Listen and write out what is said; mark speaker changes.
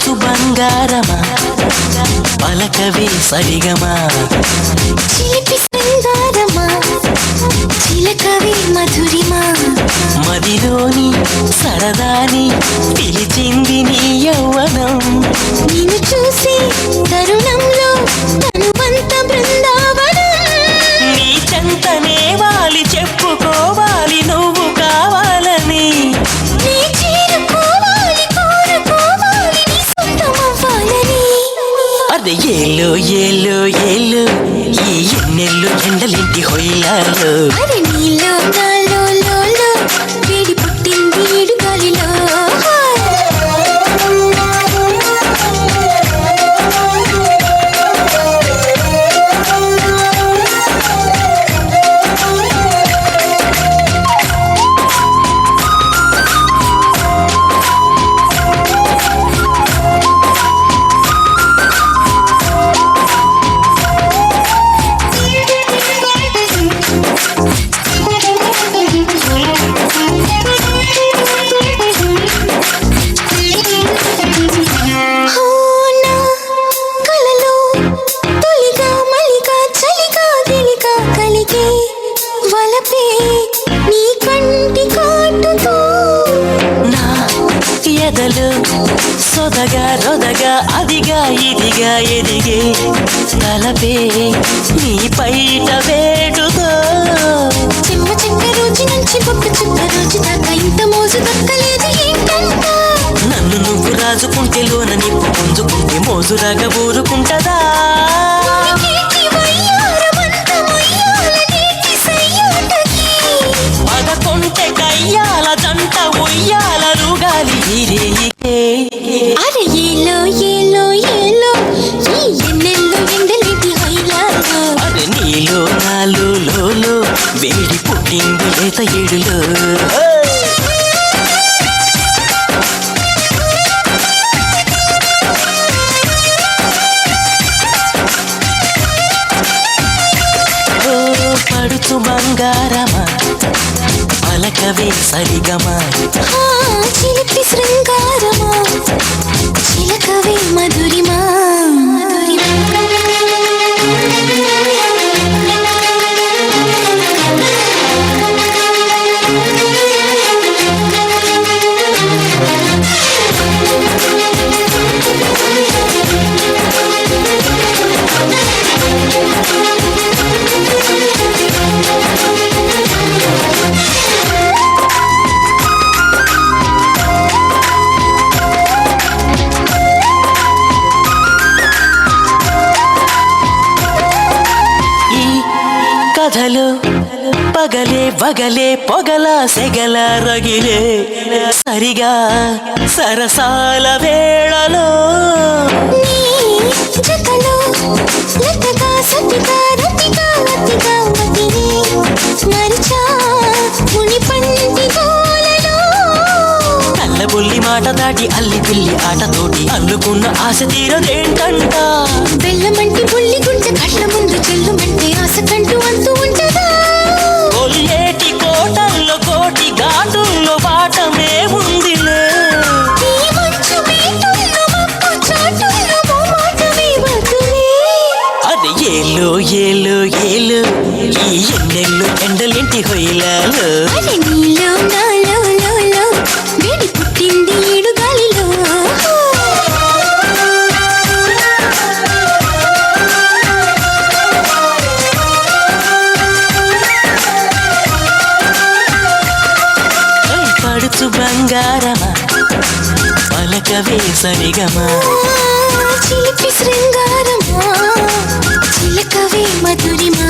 Speaker 1: పడుచు బంగారమా పలకవే సరిగమా
Speaker 2: చిలిపి శృంగారమా చిలకవే మధురిమా
Speaker 1: మదిలోని సరదాని పిలిచింది నీ యౌవనం
Speaker 2: నిన్ను చూసి తరుణంలో తనువంత బృందావనం
Speaker 1: నీ చెంతనే వాలి చెప్పుకోవాలి నువ్వు కావాలని
Speaker 2: నీ చేరుకోవాలి కోరుకోవాలి నీ సొంతమవ్వాలని
Speaker 1: అదే ఏలో ఏలో ఏలో ఈ ఎన్నెల్లు ఎండలింటి హొయ్యాలో
Speaker 2: అది నీలో నాలో లోలో వేడి పుట్టింది ఏడు గాలిలో
Speaker 1: సొదగా రొదగా అదిగా ఇదిగా ఎదిగే తలపే నీ పైట వేడుతో
Speaker 2: చెమ్మ చెక్క రోజు నుంచి బొక్క చుక్క రోజు దాకా ఇంత మోజు దక్కలేదు ఏంటంట
Speaker 1: నన్ను నువ్వు రాజుకుంటే లోన నిప్పు పుంజుకుంటే మోజురాగా ఊరుకుంటదా పదకొంటే కయ్యాల జంట ఉయ్యాల రుగాలి
Speaker 2: అరే ఏలో ఏలో ఏలో ఈ ఎన్నెల్లో ఎండలేటి హైలాలో
Speaker 1: అరే నీలో నాలో లోలో వేడి పుట్టింది లేత ఏడులో పడుచు బంగారమా పలకవే సరిగమా
Speaker 2: చిలిపి శృంగారమా చిలకవే మధురిమా
Speaker 1: కథలు పగలే వగలే పొగల సెగల రగిలే సరిగా సరసాల వేళలో
Speaker 2: జతలో లతగా సతిగా రతిగా అతిగా మతిని మరిచా ముని పండి గోలలో
Speaker 1: కళ్ళబుల్లి మాట దాటి అల్లి పిల్లి ఆటతోటి అల్లుకున్న ఆశ తీరదేంటంట
Speaker 2: బెల్లమంటి బుల్లి గుంట కళ్ళ ముందు చెల్లుమంటే ఆశ కంటూ అంతూ ఉంటదా
Speaker 1: కొల్లేటి కోటల్లో కోటి ఘాటుల్లో బాటమే ఉందిలే
Speaker 2: ఈ మంచు మీటుల్లో మప్పు చాటుల్లో మోమాటమే వదిలే
Speaker 1: అది ఏలో ఏలో ఏలో ఈ ఎన్నెల్లు ఎండలింటి హొయ్యాలో
Speaker 2: అరే నీలో నాలో లోలో వేడి పుట్టింది ఏడు గాలిలో
Speaker 1: పడుచు బంగారమా పలకవే సరిగమా
Speaker 2: చిలిపి శృంగారమా చిలకవే మధురిమా